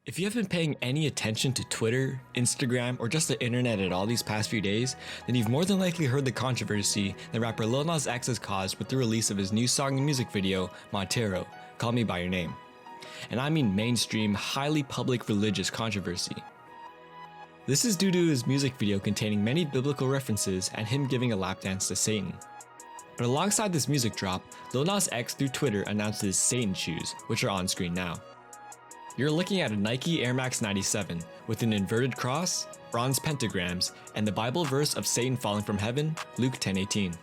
If you have been paying any attention to Twitter, Instagram, or just the internet at all these past few days, then you've more than likely heard the controversy that rapper Lil Nas X has caused with the release of his new song and music video, Montero, Call Me By Your Name. And I mean mainstream, highly public religious controversy. This is due to his music video containing many biblical references and him giving a lap dance to Satan. But alongside this music drop, Lil Nas X through Twitter announced his Satan shoes, which are on screen now. You're looking at a Nike Air Max 97 with an inverted cross, bronze pentagrams, and the Bible verse of Satan falling from heaven, Luke 10:18.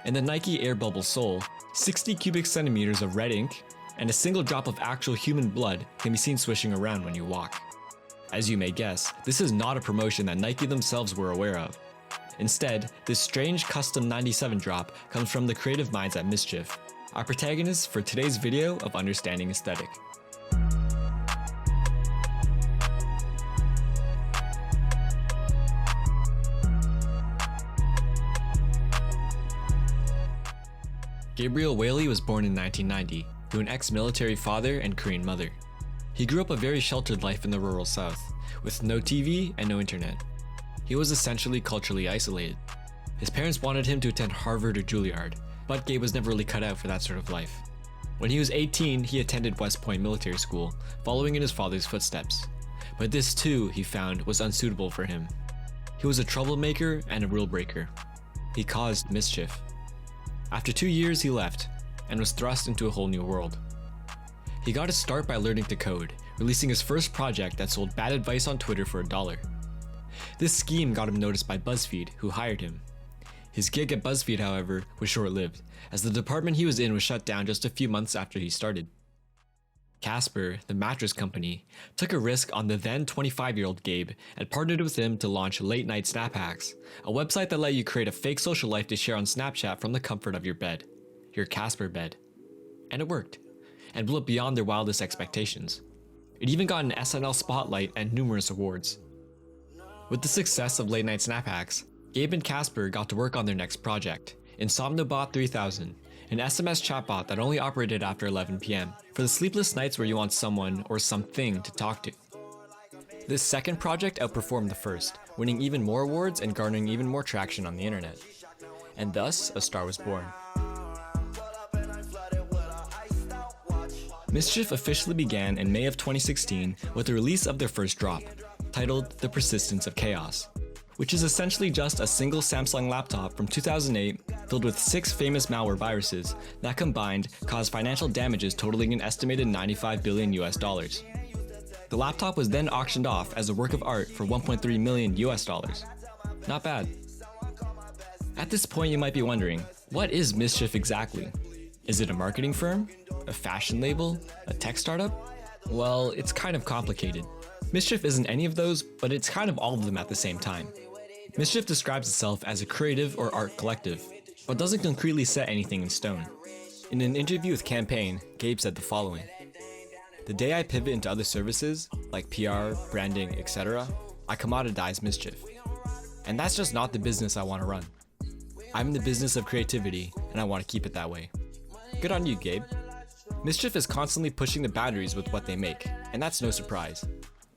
In the Nike Air Bubble sole, 60 cubic centimeters of red ink and a single drop of actual human blood can be seen swishing around when you walk. As you may guess, this is not a promotion that Nike themselves were aware of. Instead, this strange custom 97 drop comes from the creative minds at MSCHF, our protagonists for today's video of Understanding Aesthetic. Gabriel Whaley was born in 1990 to an ex-military father and Korean mother. He grew up a very sheltered life in the rural South, with no TV and no internet. He was essentially culturally isolated. His parents wanted him to attend Harvard or Juilliard, but Gabe was never really cut out for that sort of life. When he was 18, he attended West Point Military School, following in his father's footsteps. But this too, he found, was unsuitable for him. He was a troublemaker and a rule breaker. He caused mischief. After 2 years, he left, and was thrust into a whole new world. He got his start by learning to code, releasing his first project that sold bad advice on Twitter for $1. This scheme got him noticed by BuzzFeed, who hired him. His gig at BuzzFeed, however, was short-lived, as the department he was in was shut down just a few months after he started. Casper, the mattress company, took a risk on the then 25-year-old Gabe and partnered with him to launch Late Night Snap Hacks, a website that let you create a fake social life to share on Snapchat from the comfort of your bed, your Casper bed. And it worked, and blew up beyond their wildest expectations. It even got an SNL spotlight and numerous awards. With the success of Late Night Snap Hacks, Gabe and Casper got to work on their next project, Insomnobot 3000, an SMS chatbot that only operated after 11 PM, for the sleepless nights where you want someone or something to talk to. This second project outperformed the first, winning even more awards and garnering even more traction on the internet. And thus, a star was born. MSCHF officially began in May of 2016 with the release of their first drop, titled The Persistence of Chaos, which is essentially just a single Samsung laptop from 2008 filled with 6 famous malware viruses that combined caused financial damages totaling an estimated $95 billion. The laptop was then auctioned off as a work of art for $1.3 million. Not bad. At this point you might be wondering, what is MSCHF exactly? Is it a marketing firm? A fashion label? A tech startup? Well, it's kind of complicated. MSCHF isn't any of those, but it's kind of all of them at the same time. MSCHF describes itself as a creative or art collective, but doesn't concretely set anything in stone. In an interview with Campaign, Gabe said the following: "The day I pivot into other services, like PR, branding, etc., I commoditize MSCHF. And that's just not the business I want to run. I'm in the business of creativity, and I want to keep it that way." Good on you, Gabe. MSCHF is constantly pushing the boundaries with what they make, and that's no surprise.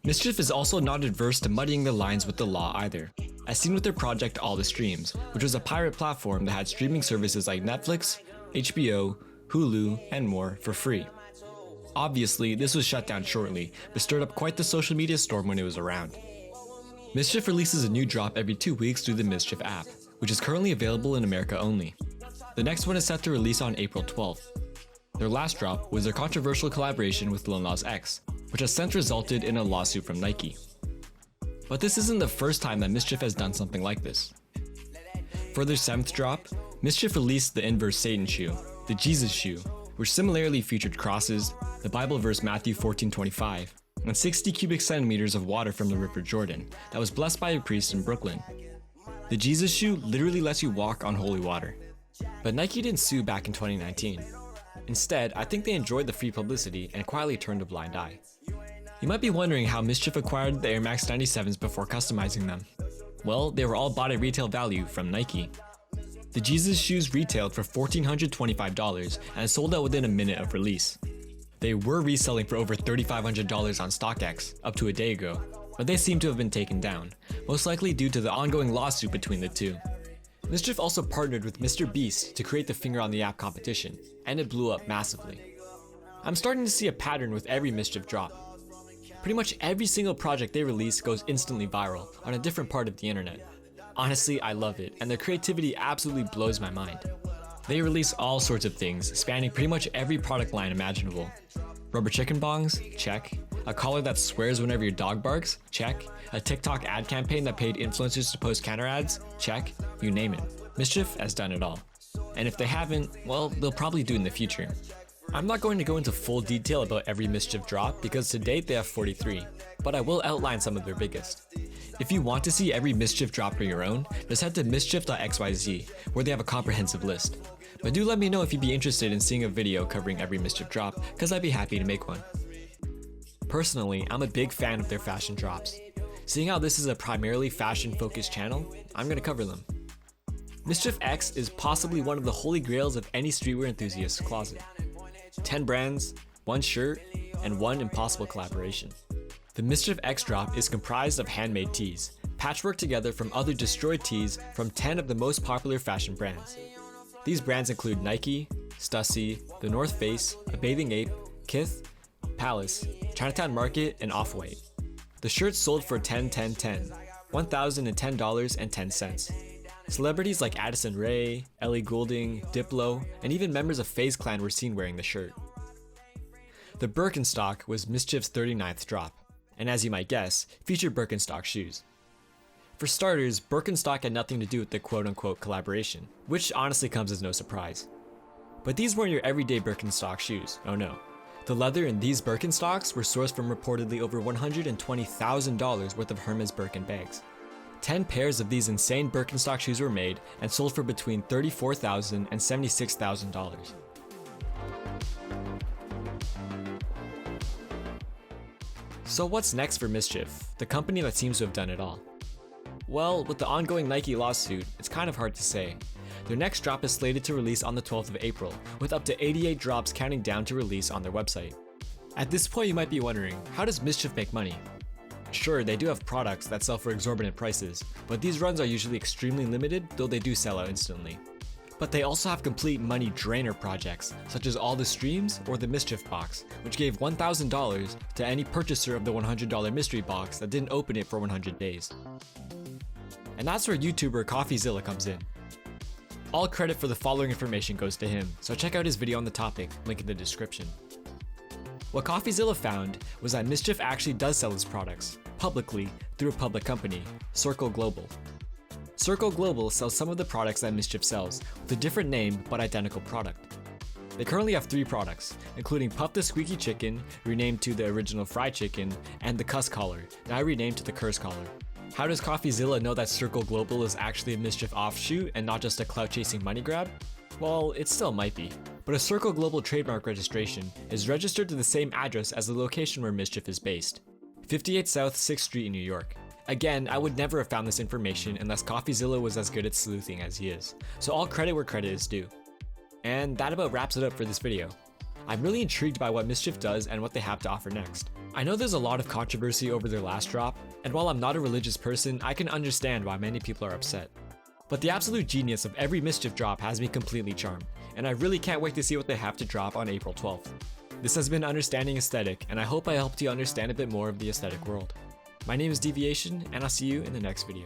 MSCHF is also not adverse to muddying the lines with the law either, as seen with their project All the Streams, which was a pirate platform that had streaming services like Netflix, HBO, Hulu, and more for free. Obviously, this was shut down shortly, but stirred up quite the social media storm when it was around. MSCHF releases a new drop every 2 weeks through the MSCHF app, which is currently available in America only. The next one is set to release on April 12th. Their last drop was their controversial collaboration with Lil Nas X, which has since resulted in a lawsuit from Nike. But this isn't the first time that MSCHF has done something like this. For their 7th drop, MSCHF released the inverse Satan shoe, the Jesus shoe, which similarly featured crosses, the Bible verse Matthew 14:25, and 60 cubic centimeters of water from the River Jordan that was blessed by a priest in Brooklyn. The Jesus shoe literally lets you walk on holy water. But Nike didn't sue back in 2019. Instead, I think they enjoyed the free publicity and quietly turned a blind eye. You might be wondering how MSCHF acquired the Air Max 97s before customizing them. Well, they were all bought at retail value from Nike. The Jesus shoes retailed for $1,425 and sold out within a minute of release. They were reselling for over $3,500 on StockX up to a day ago, but they seem to have been taken down, most likely due to the ongoing lawsuit between the two. MSCHF also partnered with MrBeast to create the Finger on the App competition, and it blew up massively. I'm starting to see a pattern with every MSCHF drop. Pretty much every single project they release goes instantly viral on a different part of the internet. Honestly, I love it, and their creativity absolutely blows my mind. They release all sorts of things, spanning pretty much every product line imaginable. Rubber chicken bongs? Check. A collar that swears whenever your dog barks? Check. A TikTok ad campaign that paid influencers to post counter ads? Check. You name it. MSCHF has done it all. And if they haven't, well, they'll probably do in the future. I'm not going to go into full detail about every MSCHF drop because to date they have 43, but I will outline some of their biggest. If you want to see every MSCHF drop for your own, just head to mschf.xyz, where they have a comprehensive list. But do let me know if you'd be interested in seeing a video covering every MSCHF drop, because I'd be happy to make one. Personally, I'm a big fan of their fashion drops. Seeing how this is a primarily fashion-focused channel, I'm going to cover them. MSCHF X is possibly one of the holy grails of any streetwear enthusiast's closet. 10 brands, 1 shirt, and 1 impossible collaboration. The MSCHF X drop is comprised of handmade tees, patchworked together from other destroyed tees from 10 of the most popular fashion brands. These brands include Nike, Stussy, The North Face, A Bathing Ape, Kith, Palace, Chinatown Market, and Off-White. The shirts sold for $10-10-10, $1,010.10. Celebrities like Addison Rae, Ellie Goulding, Diplo, and even members of FaZe Clan were seen wearing the shirt. The Birkenstock was MSCHF's 39th drop, and as you might guess, featured Birkenstock shoes. For starters, Birkenstock had nothing to do with the quote-unquote collaboration, which honestly comes as no surprise. But these weren't your everyday Birkenstock shoes, oh no. The leather in these Birkenstocks were sourced from reportedly over $120,000 worth of Hermes Birkin bags. 10 pairs of these insane Birkenstock shoes were made and sold for between $34,000 and $76,000. So what's next for MSCHF, the company that seems to have done it all? Well, with the ongoing Nike lawsuit, it's kind of hard to say. Their next drop is slated to release on the 12th of April, with up to 88 drops counting down to release on their website. At this point you might be wondering, how does MSCHF make money? Sure, they do have products that sell for exorbitant prices, but these runs are usually extremely limited, though they do sell out instantly. But they also have complete money drainer projects, such as all the streams or the MSCHF box, which gave $1,000 to any purchaser of the $100 mystery box that didn't open it for 100 days. And that's where YouTuber CoffeeZilla comes in. All credit for the following information goes to him, so check out his video on the topic, link in the description. What CoffeeZilla found was that MSCHF actually does sell its products, publicly, through a public company, Circle Global. Circle Global sells some of the products that MSCHF sells, with a different name but identical product. They currently have 3 products, including Puff the Squeaky Chicken, renamed to the original Fried Chicken, and the Cuss Collar, now renamed to the Curse Collar. How does CoffeeZilla know that Circle Global is actually a MSCHF offshoot and not just a clout-chasing money grab? Well, it still might be. But a Circle Global trademark registration is registered to the same address as the location where MSCHF is based, 58 South 6th Street in New York. Again, I would never have found this information unless CoffeeZilla was as good at sleuthing as he is, so all credit where credit is due. And that about wraps it up for this video. I'm really intrigued by what MSCHF does and what they have to offer next. I know there's a lot of controversy over their last drop, and while I'm not a religious person, I can understand why many people are upset. But the absolute genius of every MSCHF drop has me completely charmed, and I really can't wait to see what they have to drop on April 12th. This has been Understanding Aesthetic, and I hope I helped you understand a bit more of the aesthetic world. My name is Deviation, and I'll see you in the next video.